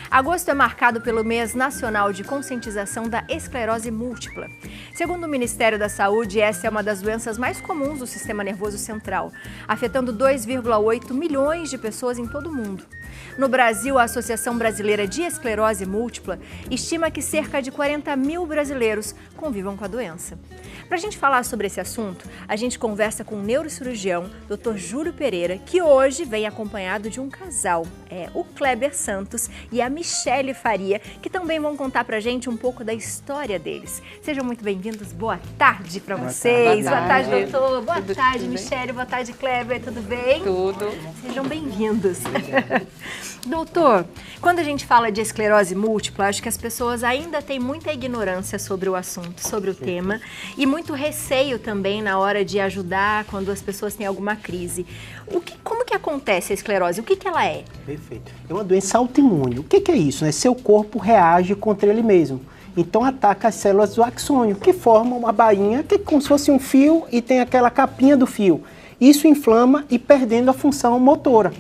Agosto é marcado pelo Mês Nacional de Conscientização da Esclerose Múltipla. Segundo o Ministério da Saúde, essa é uma das doenças mais comuns do sistema nervoso central, afetando 2,8 milhões de pessoas em todo o mundo. No Brasil, a Associação Brasileira de Esclerose Múltipla estima que cerca de 40 mil brasileiros convivam com a doença. Para a gente falar sobre esse assunto, a gente conversa com o neurocirurgião Dr. Júlio Pereira, que hoje vem acompanhado de um casal, o Kleber Santos e a Michele Faria, que também vão contar para a gente um pouco da história deles. Sejam muito bem-vindos, boa tarde para vocês. Boa tarde, doutor. Boa tarde, Michele. Boa tarde, Kleber. Tudo bem? Tudo. Sejam bem-vindos. Doutor, quando a gente fala de esclerose múltipla, acho que as pessoas ainda têm muita ignorância sobre o assunto, sobre o tema, e muito receio também na hora de ajudar quando as pessoas têm alguma crise. Como que acontece a esclerose? O que ela é? Perfeito. É uma doença autoimune. O que é isso? Seu corpo reage contra ele mesmo. Então ataca as células do axônio, que formam uma bainha, que é como se fosse um fio e tem aquela capinha do fio. Isso inflama e perdendo a função motora.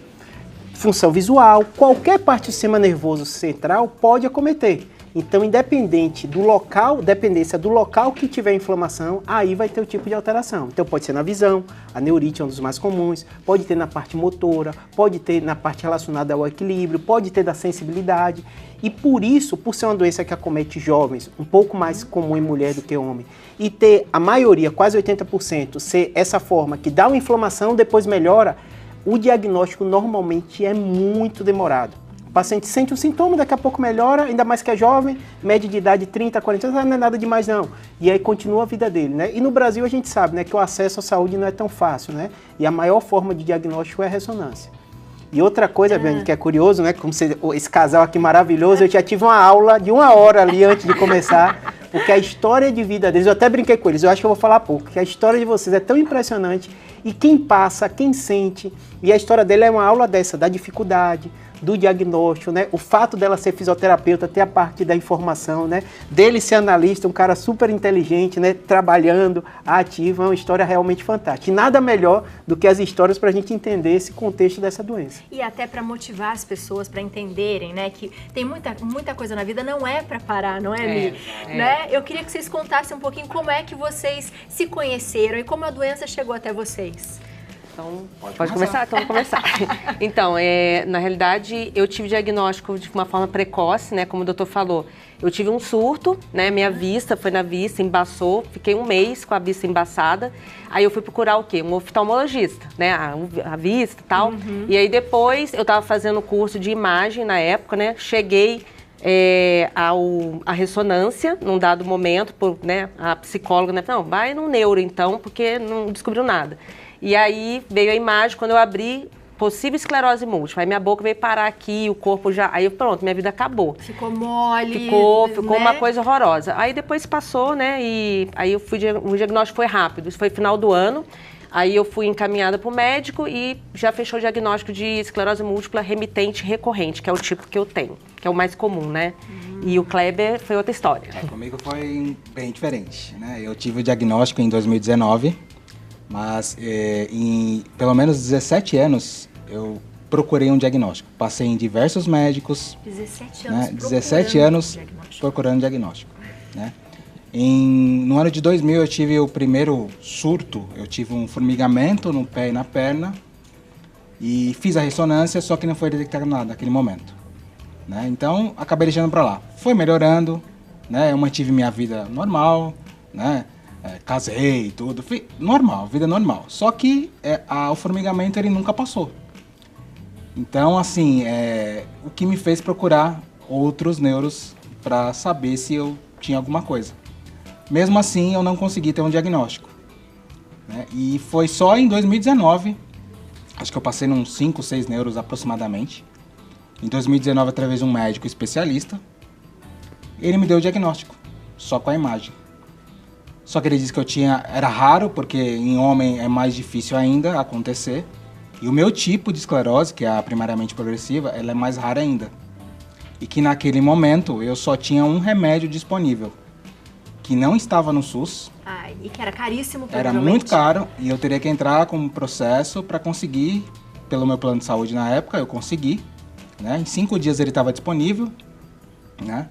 Função visual, qualquer parte do sistema nervoso central pode acometer. Então, independência do local que tiver inflamação, aí vai ter o tipo de alteração. Então, pode ser na visão, a neurite é um dos mais comuns, pode ter na parte motora, pode ter na parte relacionada ao equilíbrio, pode ter da sensibilidade. E por isso, por ser uma doença que acomete jovens, um pouco mais comum em mulher do que homem, e ter a maioria, quase 80%, ser essa forma que dá uma inflamação, depois melhora, o diagnóstico normalmente é muito demorado. O paciente sente um sintoma, daqui a pouco melhora, ainda mais que é jovem, média de idade 30, 40 anos, não é nada demais não. E aí continua a vida dele, né? E no Brasil a gente sabe, né, que o acesso à saúde não é tão fácil, né? E a maior forma de diagnóstico é a ressonância. E outra coisa, Biane, que é curioso, né? Como esse casal aqui maravilhoso, eu já tive uma aula de 1 hora ali antes de começar, porque a história de vida deles, eu até brinquei com eles, eu acho que eu vou falar pouco, porque a história de vocês é tão impressionante, e quem passa, quem sente, e a história dele é uma aula dessa, da dificuldade, do diagnóstico, né? O fato dela ser fisioterapeuta, ter a parte da informação, né? Dele ser analista, um cara super inteligente, né? Trabalhando, ativo, é uma história realmente fantástica. E nada melhor do que as histórias para a gente entender esse contexto dessa doença. E até para motivar as pessoas para entenderem, né? Que tem muita coisa na vida, não é para parar, não é, Mi? Né? Eu queria que vocês contassem um pouquinho como é que vocês se conheceram e como a doença chegou até vocês. Então, pode começar? Então, vamos começar. Então, na realidade, eu tive diagnóstico de uma forma precoce, né? Como o doutor falou. Eu tive um surto, né? Minha vista foi na vista, embaçou. Fiquei 1 mês com a vista embaçada. Aí eu fui procurar o quê? Um oftalmologista, né? A vista e tal. E aí depois, eu estava fazendo curso de imagem na época, né? Cheguei a ressonância num dado momento, né? A psicóloga, né? Não, vai no neuro então, porque não descobriu nada. E aí veio a imagem, quando eu abri, possível esclerose múltipla. Aí minha boca veio parar aqui, o corpo já... Aí pronto, minha vida acabou. Ficou mole, Ficou né? Uma coisa horrorosa. Aí depois passou, né? E aí o diagnóstico foi rápido. Isso foi final do ano. Aí eu fui encaminhada para o médico e já fechou o diagnóstico de esclerose múltipla remitente recorrente, que é o tipo que eu tenho, que é o mais comum, né? E o Kleber foi outra história. Comigo foi bem diferente, né? Eu tive o diagnóstico em 2019. Mas em pelo menos 17 anos eu procurei um diagnóstico. Passei em diversos médicos. 17 anos, né? 17 anos procurando diagnóstico. Né? No ano de 2000 eu tive o primeiro surto. Eu tive um formigamento no pé e na perna. E fiz a ressonância, só que não foi detectado nada naquele momento. Né? Então acabei deixando para lá. Foi melhorando, né? Eu mantive minha vida normal, né? Casei e tudo, normal, vida normal. Só que o formigamento ele nunca passou. Então, assim, o que me fez procurar outros neuros para saber se eu tinha alguma coisa. Mesmo assim, eu não consegui ter um diagnóstico. Né? E foi só em 2019, acho que eu passei uns 5, 6 neuros aproximadamente. Em 2019, através de um médico especialista, ele me deu o diagnóstico, só com a imagem. Só que ele disse que era raro, porque em homem é mais difícil ainda acontecer. E o meu tipo de esclerose, que é a primariamente progressiva, ela é mais rara ainda. E que naquele momento eu só tinha um remédio disponível, que não estava no SUS. E que era caríssimo, Era muito caro e eu teria que entrar com um processo para conseguir, pelo meu plano de saúde na época, eu consegui. né? Em 5 dias ele estava disponível, né?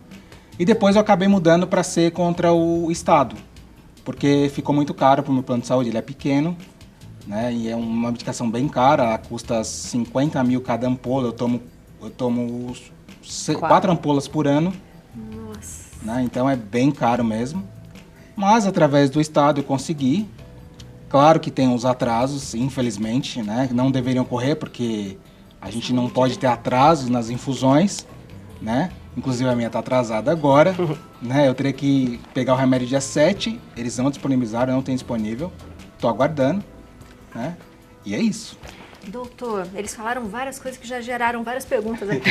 E depois eu acabei mudando para ser contra o Estado, porque ficou muito caro para o meu plano de saúde, ele é pequeno, né? E é uma medicação bem cara, ela custa 50 mil cada ampola, eu tomo 4 ampolas por ano. Nossa. Né? Então é bem caro mesmo, mas através do Estado eu consegui. Claro que tem uns atrasos, infelizmente, né? Não deveriam ocorrer porque a gente não pode ter atrasos nas infusões, né? Inclusive a minha está atrasada agora, né? Eu teria que pegar o remédio dia 7, eles não disponibilizaram, não tem disponível, estou aguardando, né? E é isso. Doutor, eles falaram várias coisas que já geraram várias perguntas aqui.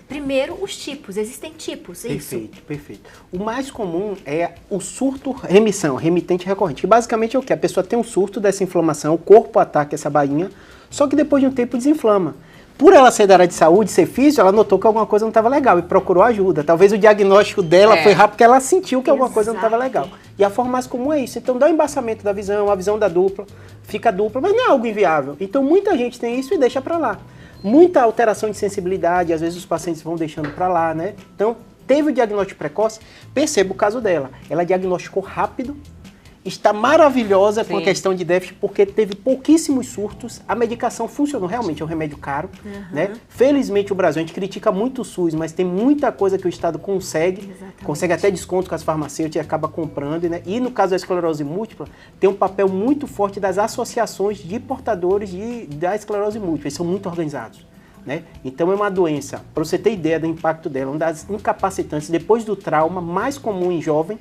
Primeiro, os tipos. Existem tipos, é isso? Perfeito, perfeito. O mais comum é o surto-remissão, remitente recorrente. Que basicamente é o que? A pessoa tem um surto dessa inflamação, o corpo ataca essa bainha, só que depois de um tempo desinflama. Por ela ser da área de saúde, ser física, ela notou que alguma coisa não estava legal e procurou ajuda. Talvez o diagnóstico dela foi rápido porque ela sentiu que alguma coisa não estava legal. E a forma mais comum é isso. Então dá um embaçamento da visão, a visão da dupla, fica dupla, mas não é algo inviável. Então muita gente tem isso e deixa para lá. Muita alteração de sensibilidade, às vezes os pacientes vão deixando para lá, né? Então teve o diagnóstico precoce, perceba o caso dela. Ela diagnosticou rápido, está maravilhosa com a questão de déficit, porque teve pouquíssimos surtos, a medicação funcionou, realmente é um remédio caro, né? Felizmente o Brasil, a gente critica muito o SUS, mas tem muita coisa que o Estado consegue até desconto com as farmacêuticas e acaba comprando, né? E no caso da esclerose múltipla, tem um papel muito forte das associações de portadores da esclerose múltipla, eles são muito organizados. Né? Então é uma doença, para você ter ideia do impacto dela, uma das incapacitantes depois do trauma, mais comum em jovem.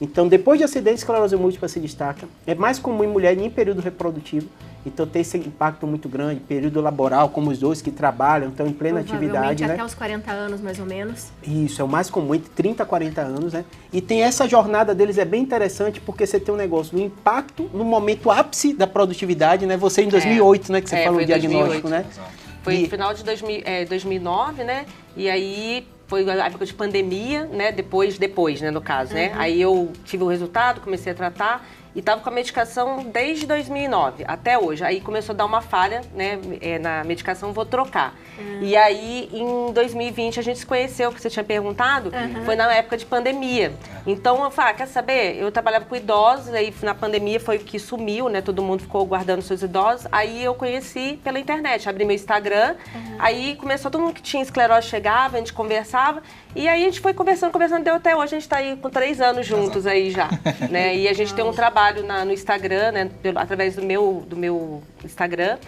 Então, depois de acidente, a esclerose múltipla se destaca. É mais comum em mulher e em período reprodutivo. Então, tem esse impacto muito grande. Período laboral, como os dois que trabalham, estão em plena atividade. Até né? os 40 anos, mais ou menos. Isso, é o mais comum, entre 30 a 40 anos. Né? E tem essa jornada deles, é bem interessante, porque você tem um negócio do impacto no momento ápice da produtividade. Né? Você em 2008, né, que você falou o diagnóstico. 2008. Né? Foi no final de 2009, né? E aí foi a época de pandemia, né? Depois, né, no caso, né? Aí eu tive o resultado, comecei a tratar e estava com a medicação desde 2009 até hoje. Aí começou a dar uma falha, né, na medicação, vou trocar. E aí, em 2020, a gente se conheceu, que você tinha perguntado, foi na época de pandemia. Então, eu falei, quer saber? Eu trabalhava com idosos, aí na pandemia foi o que sumiu, né? Todo mundo ficou guardando seus idosos. Aí eu conheci pela internet, abri meu Instagram, aí começou, todo mundo que tinha esclerose chegava, a gente conversava, e aí a gente foi conversando, deu até hoje, a gente está aí com 3 anos juntos aí já, né? E a gente tem um trabalho no Instagram, né? Através do meu Instagram,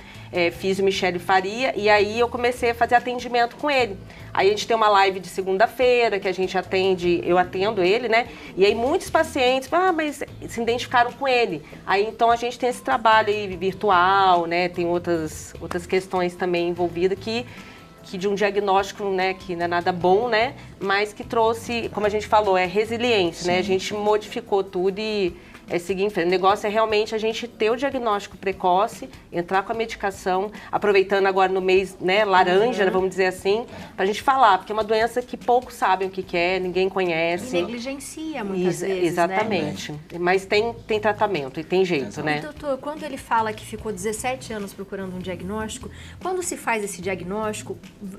Físio Michele Faria, e aí eu comecei a fazer atendimento com ele. Aí a gente tem uma live de segunda-feira que a gente eu atendo ele, né? E aí muitos pacientes, mas se identificaram com ele. Aí então a gente tem esse trabalho aí virtual, né? Tem outras questões também envolvidas que de um diagnóstico, né, que não é nada bom, né? Mas que trouxe, como a gente falou, resiliência, né? A gente modificou tudo e seguir em frente. O negócio é realmente a gente ter o diagnóstico precoce, entrar com a medicação, aproveitando agora no mês, né, laranja, né, vamos dizer assim, pra gente falar, porque é uma doença que poucos sabem o que é, ninguém conhece. E negligencia muitas vezes, exatamente. Né? Mas tem tratamento e tem jeito, né? E, doutor, quando ele fala que ficou 17 anos procurando um diagnóstico, quando se faz esse diagnóstico,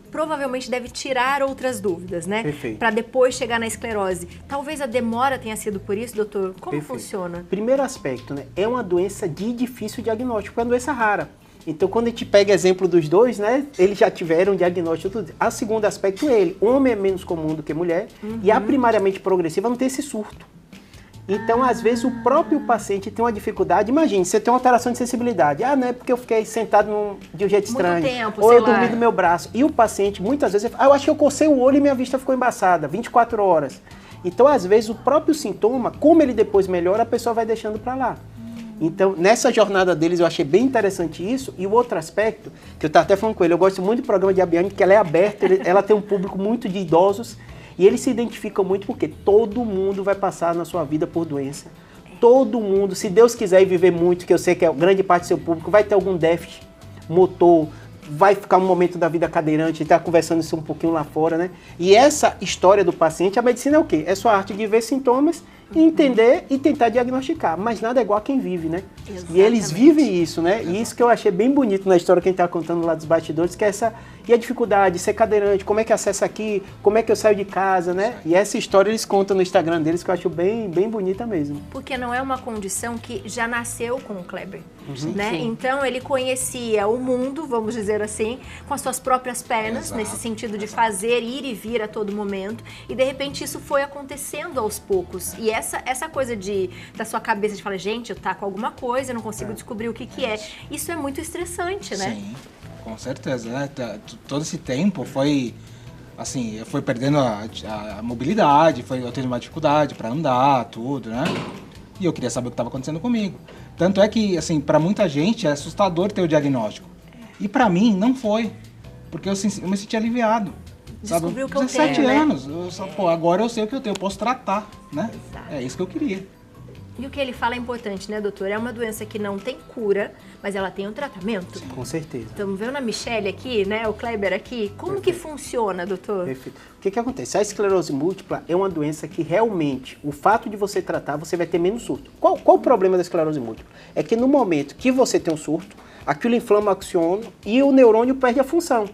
provavelmente deve tirar outras dúvidas, né? Perfeito. Para depois chegar na esclerose. Talvez a demora tenha sido por isso, doutor? Como Perfeito. funciona? Primeiro aspecto, né? É uma doença de difícil diagnóstico, é uma doença rara. Então, quando a gente pega exemplo dos dois, né? Eles já tiveram diagnóstico. Tudo. A segundo aspecto, homem é menos comum do que mulher, e a primariamente progressiva não tem esse surto. Então, às vezes, o próprio paciente tem uma dificuldade. Imagine, você tem uma alteração de sensibilidade. Não é porque eu fiquei sentado de um jeito estranho. Muito tempo, ou eu dormi no meu braço. E o paciente, muitas vezes, eu acho que eu cocei o olho e minha vista ficou embaçada, 24 horas. Então, às vezes, o próprio sintoma, como ele depois melhora, a pessoa vai deixando para lá. Então, nessa jornada deles, eu achei bem interessante isso. E o outro aspecto, que eu estava até falando com ele, eu gosto muito do programa de Abiane, que ela é aberta, ela tem um público muito de idosos, e eles se identificam muito porque todo mundo vai passar na sua vida por doença. Todo mundo, se Deus quiser viver muito, que eu sei que é grande parte do seu público, vai ter algum déficit motor, vai ficar um momento da vida cadeirante, a gente está conversando isso um pouquinho lá fora, né? E essa história do paciente, a medicina é o quê? É sua arte de ver sintomas entender e tentar diagnosticar. Mas nada é igual a quem vive, né? Exatamente. E eles vivem isso, né? E isso que eu achei bem bonito na história que a gente tá contando lá dos bastidores, que é essa... E a dificuldade, ser cadeirante, como é que acessa aqui, como é que eu saio de casa, né? E essa história eles contam no Instagram deles, que eu acho bem bonita mesmo. Porque não é uma condição que já nasceu com o Kleber, né? Sim. Então ele conhecia o mundo, vamos dizer assim, com as suas próprias pernas, Exato. nesse sentido de fazer, ir e vir a todo momento, e de repente isso foi acontecendo aos poucos. E essa coisa da sua cabeça de falar, gente, eu tá com alguma coisa, eu não consigo descobrir o que é. Isso é muito estressante, né? Sim, com certeza, né? Todo esse tempo foi, assim, eu fui perdendo a mobilidade, eu tendo uma dificuldade para andar, tudo, né? E eu queria saber o que estava acontecendo comigo. Tanto é que, assim, para muita gente é assustador ter o diagnóstico. E para mim não foi, porque eu me senti aliviado. Descobriu o que eu 17 tenho, né? anos, agora eu sei o que eu tenho, eu posso tratar, né? Exato. É isso que eu queria. E o que ele fala é importante, né, doutor? É uma doença que não tem cura, mas ela tem um tratamento. Com certeza. Estamos vendo a Michelle aqui, né, o Kleber aqui. Como que funciona, doutor? Perfeito. O que acontece? A esclerose múltipla é uma doença que realmente, o fato de você tratar, você vai ter menos surto. Qual o problema da esclerose múltipla? É que no momento que você tem um surto, aquilo inflama o axônio e o neurônio perde a função.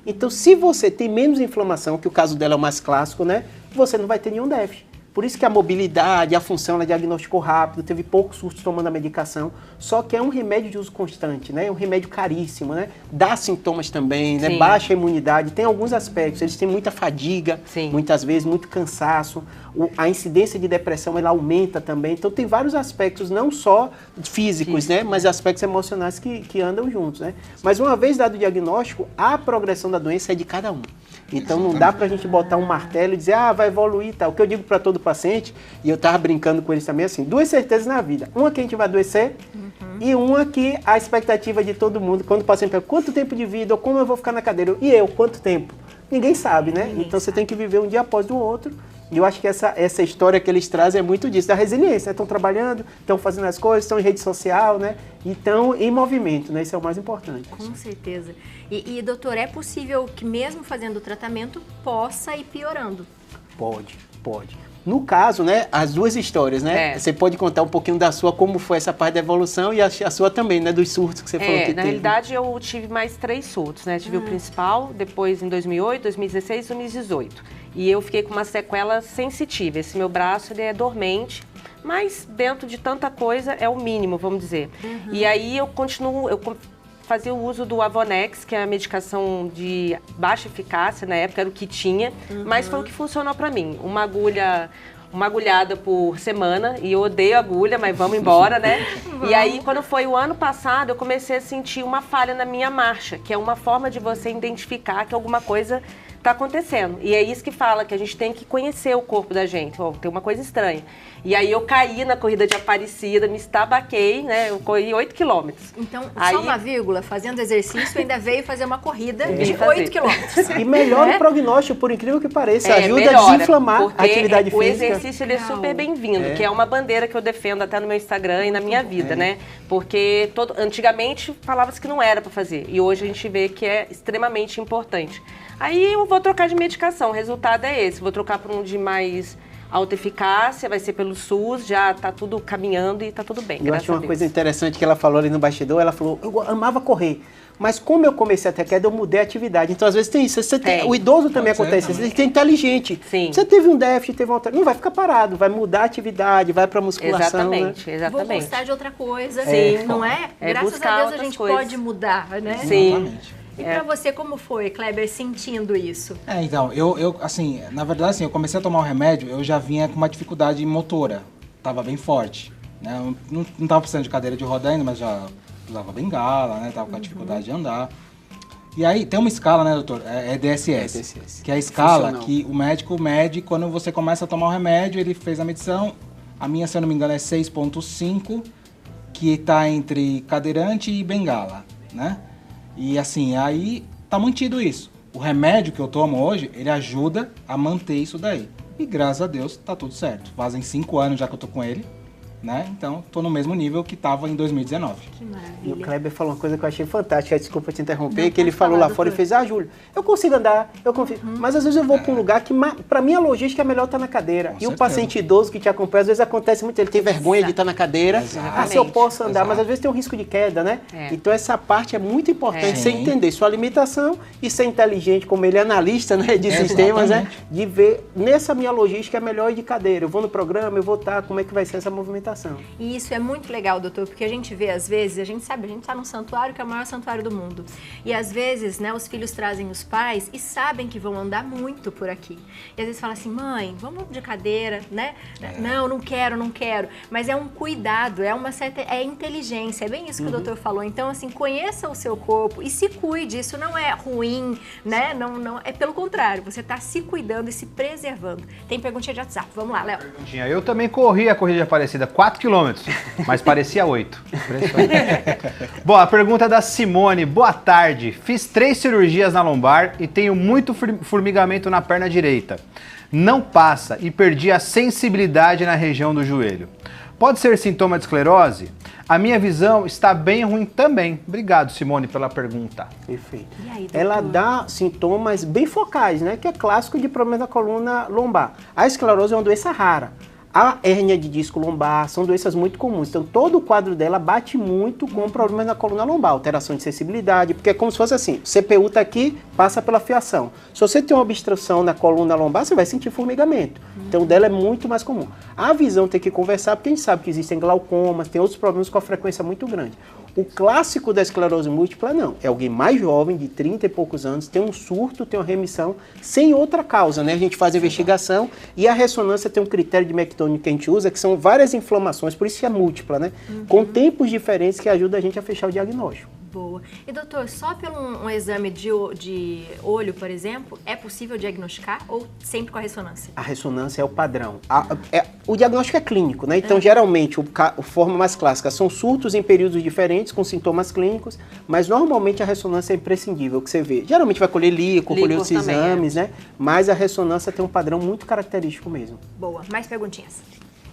Então, se você tem menos inflamação, que o caso dela é o mais clássico, né, você não vai ter nenhum déficit. Por isso que a mobilidade, a função, ela diagnosticou rápido, teve poucos surtos tomando a medicação, só que é um remédio de uso constante, né? É um remédio caríssimo, né? Dá sintomas também, né? Sim. Baixa a imunidade, tem alguns aspectos, eles têm muita fadiga, Sim. muitas vezes, muito cansaço, a incidência de depressão, ela aumenta também, então tem vários aspectos, não só físicos, né? Mas aspectos emocionais que andam juntos, né? Mas uma vez dado o diagnóstico, a progressão da doença é de cada um. Então não dá pra gente botar um martelo e dizer, vai evoluir e tal. O que eu digo para todo paciente, e eu tava brincando com eles também assim, duas certezas na vida. Uma que a gente vai adoecer e uma que a expectativa de todo mundo, quando o paciente pergunta quanto tempo de vida ou como eu vou ficar na cadeira, e eu, quanto tempo? Ninguém sabe, né? Então você tem que viver um dia após o outro. E eu acho que essa história que eles trazem é muito disso, da resiliência. Estão trabalhando, estão fazendo as coisas, estão em rede social, né? E estão em movimento, né? Isso é o mais importante. Com certeza. E, doutor, é possível que mesmo fazendo o tratamento possa ir piorando? Pode. No caso, né, as duas histórias, né? Você pode contar um pouquinho da sua, como foi essa parte da evolução e a sua também, né, dos surtos que você falou que teve. Na realidade, eu tive mais 3 surtos, né? Tive o principal, depois em 2008, 2016 e 2018. E eu fiquei com uma sequela sensitiva. Esse meu braço, ele é dormente, mas dentro de tanta coisa é o mínimo, vamos dizer. E aí eu fazia o uso do Avonex, que é a medicação de baixa eficácia, na época era o que tinha, mas foi o que funcionou pra mim. Uma agulhada por semana, e eu odeio agulha, mas vamos embora, né? E aí, quando foi o ano passado, eu comecei a sentir uma falha na minha marcha, que é uma forma de você identificar que alguma coisa está acontecendo. E é isso que fala, que a gente tem que conhecer o corpo da gente. Tem uma coisa estranha. E aí eu caí na corrida de Aparecida, me estabaquei, né? Eu corri 8 quilômetros. Então, aí, só uma vírgula, fazendo exercício, ainda veio fazer uma corrida de 8 quilômetros. E melhora o prognóstico, por incrível que pareça. Ajuda melhora, a desinflamar a atividade o física. O exercício ele é super bem-vindo, que é uma bandeira que eu defendo até no meu Instagram e na minha vida, né? Porque antigamente falava-se que não era para fazer. E hoje a gente vê que é extremamente importante. Aí eu vou trocar de medicação, o resultado é esse. Vou trocar por um de mais alta eficácia, vai ser pelo SUS, já tá tudo caminhando e tá tudo bem. Eu acho uma coisa interessante que ela falou ali no bastidor, ela falou, eu amava correr, mas como eu comecei a ter queda, eu mudei a atividade. Então, às vezes tem isso. O idoso também acontece, você tem que ser inteligente. Sim. Você teve um déficit, teve uma não vai ficar parado, vai mudar a atividade, vai pra musculação. Exatamente, né? Vou gostar de outra coisa, não é? Graças a Deus a gente pode mudar, né? Sim. Exatamente. E pra você, como foi, Kleber, sentindo isso? Então, assim, na verdade, assim, eu comecei a tomar o remédio, eu já vinha com uma dificuldade motora, tava bem forte, né? Eu não tava precisando de cadeira de roda ainda, mas já usava bengala, né? Tava com a dificuldade de andar. E aí, tem uma escala, né, doutor? É DSS, que é a escala que o médico mede quando você começa a tomar o remédio, ele fez a medição, a minha, se eu não me engano, é 6,5, que tá entre cadeirante e bengala, né? E assim, aí tá mantido isso. O remédio que eu tomo hoje, ele ajuda a manter isso daí. E graças a Deus tá tudo certo. Fazem 5 anos já que eu tô com ele. né? Então, estou no mesmo nível que estava em 2019. Que maravilha. E o Kleber falou uma coisa que eu achei fantástica, desculpa te interromper, Não, que ele pode falou falar, lá fora e doutor. fez, Júlio, eu consigo andar, eu confio. Mas às vezes eu vou para um lugar que, para mim, a logística é melhor estar na cadeira. E o certeza. paciente idoso que te acompanha, às vezes acontece muito, ele tem vergonha de estar na cadeira. Ah, se eu posso andar, mas às vezes tem um risco de queda, né? Então essa parte é muito importante, você entender sua limitação e ser inteligente, como ele é analista, né, de sistemas, né? De ver, nessa minha logística é melhor ir de cadeira. Eu vou no programa, eu vou estar, como é que vai ser essa movimentação? E isso é muito legal, doutor, porque a gente vê, às vezes, a gente tá num santuário que é o maior santuário do mundo. E às vezes, né, os filhos trazem os pais e sabem que vão andar muito por aqui. E às vezes fala assim, mãe, vamos de cadeira, né? Não, não quero. Mas é um cuidado, é uma certa, é inteligência, é bem isso que o doutor falou. Então, assim, conheça o seu corpo e se cuide. Isso não é ruim, né? Não, é pelo contrário, você tá se cuidando e se preservando. Tem perguntinha de WhatsApp, vamos lá, Léo. Eu também corri a corrida de Aparecida, 4 quilômetros, mas parecia 8. Bom, a pergunta é da Simone. Boa tarde. Fiz 3 cirurgias na lombar e tenho muito formigamento na perna direita. Não passa e perdi a sensibilidade na região do joelho. Pode ser sintoma de esclerose? A minha visão está bem ruim também. Obrigado, Simone, pela pergunta. Perfeito. E aí, doutor? Ela dá sintomas bem focais, né? Que é clássico de problema da coluna lombar. A esclerose é uma doença rara. A hérnia de disco lombar são doenças muito comuns. Então, todo o quadro dela bate muito com problemas na coluna lombar. Alteração de sensibilidade, porque é como se fosse assim, o CPU está aqui, passa pela fiação. Se você tem uma obstrução na coluna lombar, você vai sentir formigamento. Então, dela é muito mais comum. A visão tem que conversar, porque a gente sabe que existem glaucomas, tem outros problemas com a frequência muito grande. O clássico da esclerose múltipla, não. É alguém mais jovem, de 30 e poucos anos, tem um surto, tem uma remissão, sem outra causa, né? A gente faz a investigação e a ressonância tem um critério de McDonough que a gente usa, que são várias inflamações, por isso que é múltipla, né? Com tempos diferentes que ajuda a gente a fechar o diagnóstico. Boa. E doutor, só pelo um exame de olho, por exemplo, é possível diagnosticar ou sempre com a ressonância? A ressonância é o padrão. O diagnóstico é clínico, né? Então, geralmente, a forma mais clássica são surtos em períodos diferentes, com sintomas clínicos, mas normalmente a ressonância é imprescindível, que você vê. Geralmente vai colher líquor, colher outros exames, né? Mas a ressonância tem um padrão muito característico mesmo. Boa. Mais perguntinhas.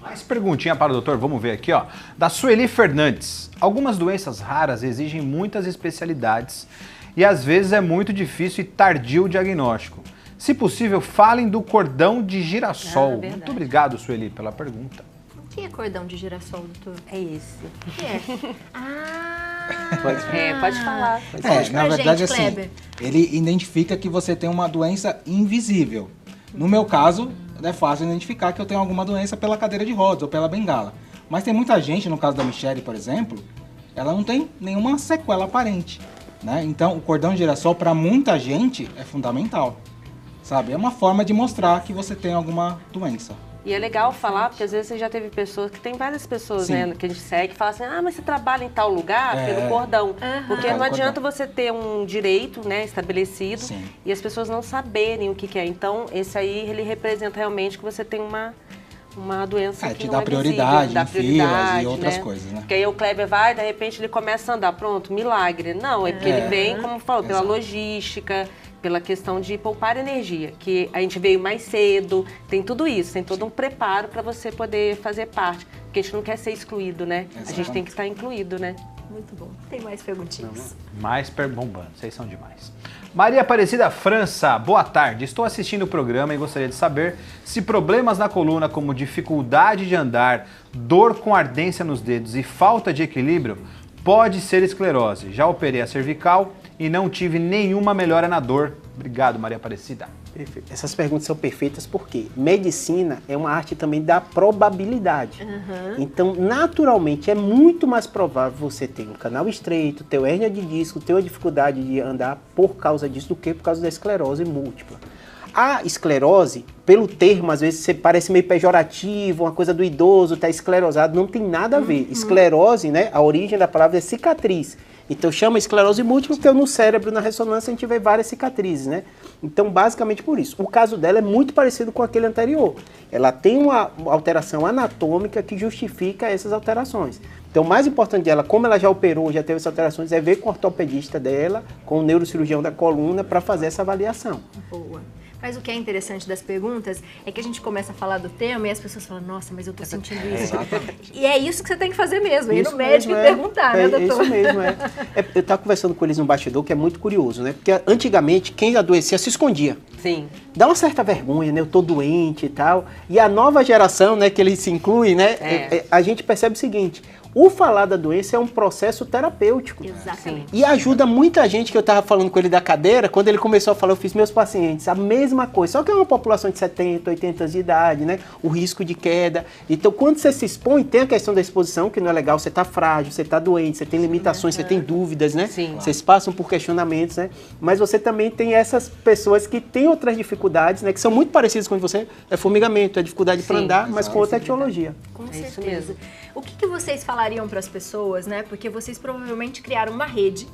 Mais perguntinha para o doutor, vamos ver aqui, ó. Da Sueli Fernandes. Algumas doenças raras exigem muitas especialidades e às vezes é muito difícil e tardio o diagnóstico. Se possível, falem do cordão de girassol. Muito obrigado, Sueli, pela pergunta. O que é cordão de girassol, doutor? É esse. O que é? Pode falar. Na verdade, gente, assim, Kleber. ele identifica que você tem uma doença invisível. No meu caso, é fácil identificar que eu tenho alguma doença pela cadeira de rodas ou pela bengala. Mas tem muita gente, no caso da Michelle, por exemplo, ela não tem nenhuma sequela aparente, né? Então, o cordão de girassol, para muita gente, é fundamental, sabe? É uma forma de mostrar que você tem alguma doença. E é legal falar, porque às vezes você já teve pessoas, que tem várias pessoas, né, que a gente segue, que falam assim, mas você trabalha em tal lugar pelo cordão. Porque não adianta você ter um direito, né, estabelecido e as pessoas não saberem o que é. Então, esse aí, ele representa realmente que você tem uma doença que te não dá é prioridade, visível, em filas e outras coisas, né? Porque aí o Kleber vai, de repente ele começa a andar, pronto, milagre. Não, é porque ele vem, como falou, pela logística, pela questão de poupar energia, que a gente veio mais cedo, tem tudo isso, tem todo um preparo para você poder fazer parte, porque a gente não quer ser excluído, né? A gente tem que estar incluído, né? Muito bom. Tem mais perguntinhas. Mais bombando, vocês são demais. Maria Aparecida França, boa tarde. Estou assistindo o programa e gostaria de saber se problemas na coluna como dificuldade de andar, dor com ardência nos dedos e falta de equilíbrio pode ser esclerose. Já operei a cervical e não tive nenhuma melhora na dor. Obrigado, Maria Aparecida. Perfeito. Essas perguntas são perfeitas porque medicina é uma arte também da probabilidade. Então, naturalmente, é muito mais provável você ter um canal estreito, ter uma hérnia de disco, ter uma dificuldade de andar por causa disso do que por causa da esclerose múltipla. A esclerose, pelo termo, às vezes parece meio pejorativo, uma coisa do idoso, tá esclerosado, não tem nada a ver. Esclerose, né, a origem da palavra é cicatriz. Então chama esclerose múltipla porque no cérebro, na ressonância, a gente vê várias cicatrizes, né? Então, basicamente por isso. O caso dela é muito parecido com aquele anterior. Ela tem uma alteração anatômica que justifica essas alterações. Então, o mais importante dela, como ela já operou, já teve essas alterações, é ver com o ortopedista dela, com o neurocirurgião da coluna, para fazer essa avaliação. Boa. Mas o que é interessante das perguntas é que a gente começa a falar do tema e as pessoas falam, nossa, mas eu tô sentindo isso. E é isso que você tem que fazer mesmo, ir no médico e perguntar, né, doutor? É isso mesmo, eu estava conversando com eles no bastidor, que é muito curioso, né? Porque antigamente, quem adoecia se escondia. Sim. Dá uma certa vergonha, né? Eu tô doente e tal. E a nova geração, né, que eles se incluem, né? A gente percebe o seguinte... O falar da doença é um processo terapêutico. Exatamente. E ajuda muita gente, que eu estava falando com ele da cadeira, quando ele começou a falar, eu fiz meus pacientes, a mesma coisa. Só que é uma população de 70, 80 anos de idade, né? O risco de queda. Então, quando você se expõe, tem a questão da exposição, que não é legal, você está frágil, você está doente, você tem limitações, você tem dúvidas, né? Sim. Vocês passam por questionamentos, né? Mas você também tem essas pessoas que têm outras dificuldades, né? Que são muito parecidas com você. É formigamento, é dificuldade para andar, mas com outra etiologia. Com certeza. O que vocês falariam para as pessoas, né? Porque vocês provavelmente criaram uma rede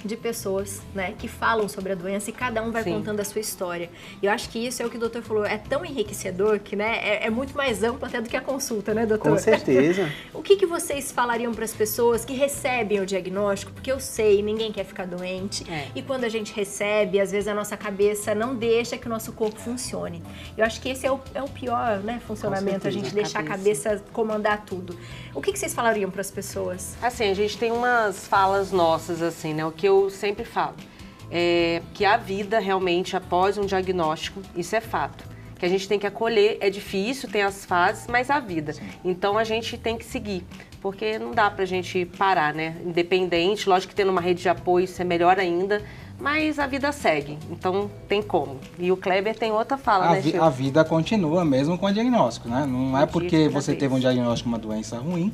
de pessoas, né, que falam sobre a doença e cada um vai contando a sua história. E eu acho que isso é o que o doutor falou, é tão enriquecedor que, né, é muito mais amplo até do que a consulta, né, doutor? Com certeza. O que vocês falariam para as pessoas que recebem o diagnóstico? Porque eu sei, ninguém quer ficar doente. E quando a gente recebe, às vezes a nossa cabeça não deixa que o nosso corpo funcione. Eu acho que esse é o pior, né, funcionamento, a gente deixar a cabeça comandar tudo. O que vocês falariam para as pessoas? Assim, a gente tem umas falas nossas, assim, né, o que eu sempre falo. Que a vida realmente após um diagnóstico, isso é fato. Que a gente tem que acolher, é difícil, tem as fases, mas a vida. Sim. Então a gente tem que seguir, porque não dá pra gente parar, né? Independente, lógico que tendo uma rede de apoio isso é melhor ainda, mas a vida segue, então tem como. E o Kleber tem outra fala, né, Chico? A vida continua mesmo com o diagnóstico, né? Não é porque você teve um diagnóstico de uma doença ruim,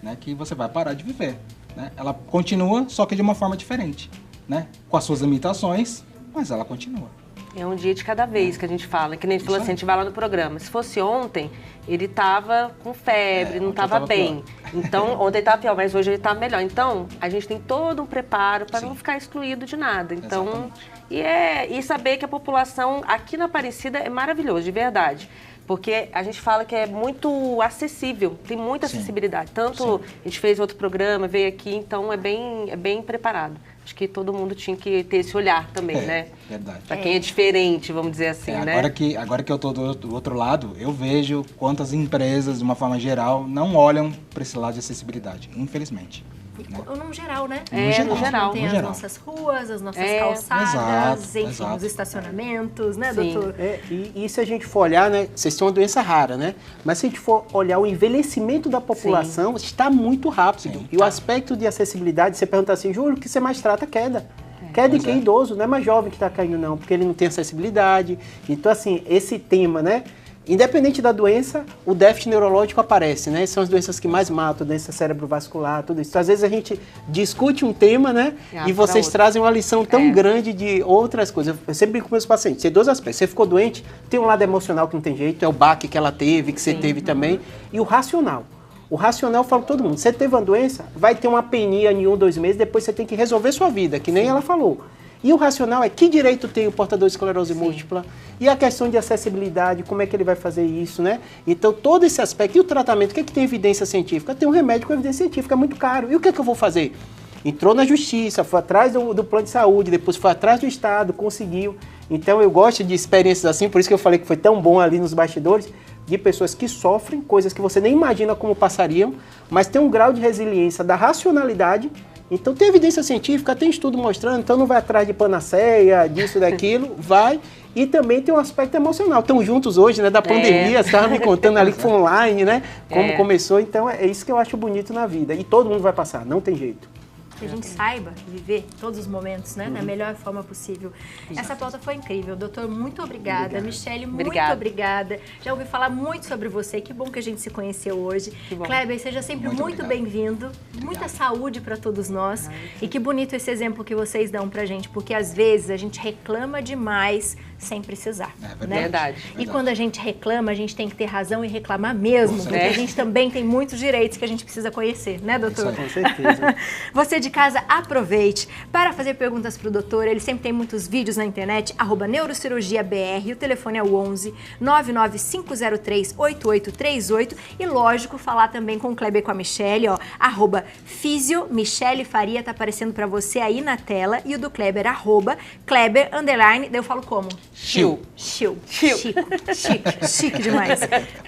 né, que você vai parar de viver. Né? Ela continua, só que de uma forma diferente, né? Com as suas limitações, mas ela continua. É um dia de cada vez que a gente fala, que nem ele falou assim, a gente vai lá no programa. Se fosse ontem, ele tava com febre, não tava bem. Pior. Então, ontem ele tava pior, mas hoje ele tá melhor. Então, a gente tem todo um preparo para não ficar excluído de nada. Então, e saber que a população aqui na Aparecida é maravilhoso, de verdade. Porque a gente fala que é muito acessível, tem muita acessibilidade. Tanto a gente fez outro programa, veio aqui, então é bem preparado. Acho que todo mundo tinha que ter esse olhar também, né? Verdade. Para quem é diferente, vamos dizer assim, né? Agora que eu tô do outro lado, eu vejo quantas empresas, de uma forma geral, não olham para esse lado de acessibilidade, infelizmente. Né? No geral, né? No geral. Tem as nossas ruas, as nossas calçadas, enfim, os estacionamentos, né, doutor? E se a gente for olhar, né, vocês têm uma doença rara, né? Mas se a gente for olhar o envelhecimento da população, está muito rápido. E o aspecto de acessibilidade, você pergunta assim, Júlio, o que você mais trata? Queda. Queda em quem é idoso, não é mais jovem que está caindo, não, porque ele não tem acessibilidade. Então, assim, esse tema, né? Independente da doença, o déficit neurológico aparece, né? São as doenças que mais matam, doença cerebrovascular, tudo isso. Então, às vezes a gente discute um tema, né? E vocês trazem uma lição tão grande de outras coisas. Eu sempre brinco com meus pacientes, tem dois aspectos. Você ficou doente, tem um lado emocional que não tem jeito, é o baque que ela teve, que você teve também, e o racional. O racional, eu falo para todo mundo, você teve uma doença, vai ter uma peninha em 1, 2 meses, depois você tem que resolver sua vida, que nem ela falou. E o racional é que direito tem o portador de esclerose múltipla e a questão de acessibilidade, como é que ele vai fazer isso, né? Então, todo esse aspecto. E o tratamento, o que é que tem evidência científica? Tem um remédio com evidência científica, é muito caro. E o que é que eu vou fazer? Entrou na justiça, foi atrás do plano de saúde, depois foi atrás do Estado, conseguiu. Então, eu gosto de experiências assim, por isso que eu falei que foi tão bom ali nos bastidores, de pessoas que sofrem coisas que você nem imagina como passariam, mas tem um grau de resiliência da racionalidade. Então tem evidência científica, tem estudo mostrando, então não vai atrás de panaceia, disso, daquilo, vai. E também tem um aspecto emocional. Estão juntos hoje, né, da pandemia, você estava me contando ali que foi online, né, como começou. Então é isso que eu acho bonito na vida. E todo mundo vai passar, não tem jeito. Que a gente saiba viver todos os momentos, né, da melhor forma possível. Essa pauta foi incrível. Doutor, muito obrigada. Michele, muito obrigada. Já ouvi falar muito sobre você. Que bom que a gente se conheceu hoje. Kleber, seja sempre muito bem-vindo. Muita saúde para todos nós. E que bonito esse exemplo que vocês dão pra gente, porque às vezes a gente reclama demais sem precisar. Né? Verdade. E quando a gente reclama, a gente tem que ter razão e reclamar mesmo, porque a gente também tem muitos direitos que a gente precisa conhecer, né, doutor? Com certeza. Você de casa, aproveite para fazer perguntas para o doutor. Ele sempre tem muitos vídeos na internet, @neurocirurgiabr, o telefone é o 11 99503 8838 e, lógico, falar também com o Kleber e com a Michele, ó, @fisio Michele Faria, tá aparecendo para você aí na tela, e o do Kleber, @Kleber_, daí eu falo como? Chiu. Chiu. Chiu. Chique demais.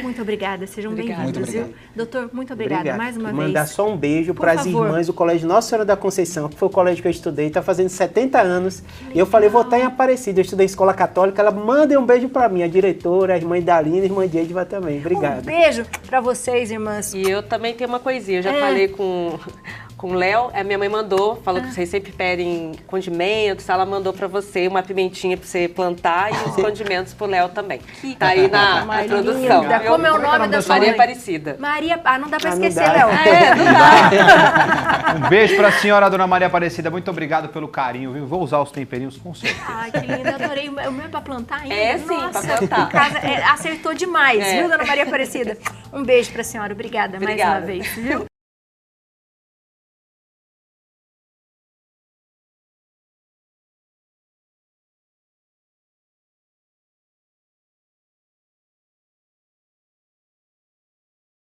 Muito obrigada, sejam bem-vindos, viu? Doutor, muito obrigada mais uma vez. Mandar só um beijo para as irmãs do Colégio Nossa Senhora da Conceição, que foi o colégio que eu estudei, está fazendo 70 anos. E eu falei, vou estar em Aparecida, eu estudei em escola católica, ela manda um beijo para mim, a diretora, a irmã Dalina, a irmã Diediva também. Obrigado. Um beijo para vocês, irmãs. E eu também tenho uma coisinha, eu já falei com o Léo, a minha mãe mandou, falou que vocês sempre pedem condimentos, ela mandou pra você uma pimentinha pra você plantar e os condimentos pro Léo também. Tá aí na produção. Como é o nome da sua mãe? Maria Aparecida. Maria, não dá pra esquecer, Léo. Não dá. Um beijo pra senhora, dona Maria Aparecida. Muito obrigado pelo carinho, viu? Vou usar os temperinhos com certeza. Ai, que lindo. Eu adorei. O meu é pra plantar ainda? É, sim, nossa, pra plantar. Em casa, acertou demais, viu, dona Maria Aparecida? Um beijo pra senhora. Obrigada mais uma vez, viu?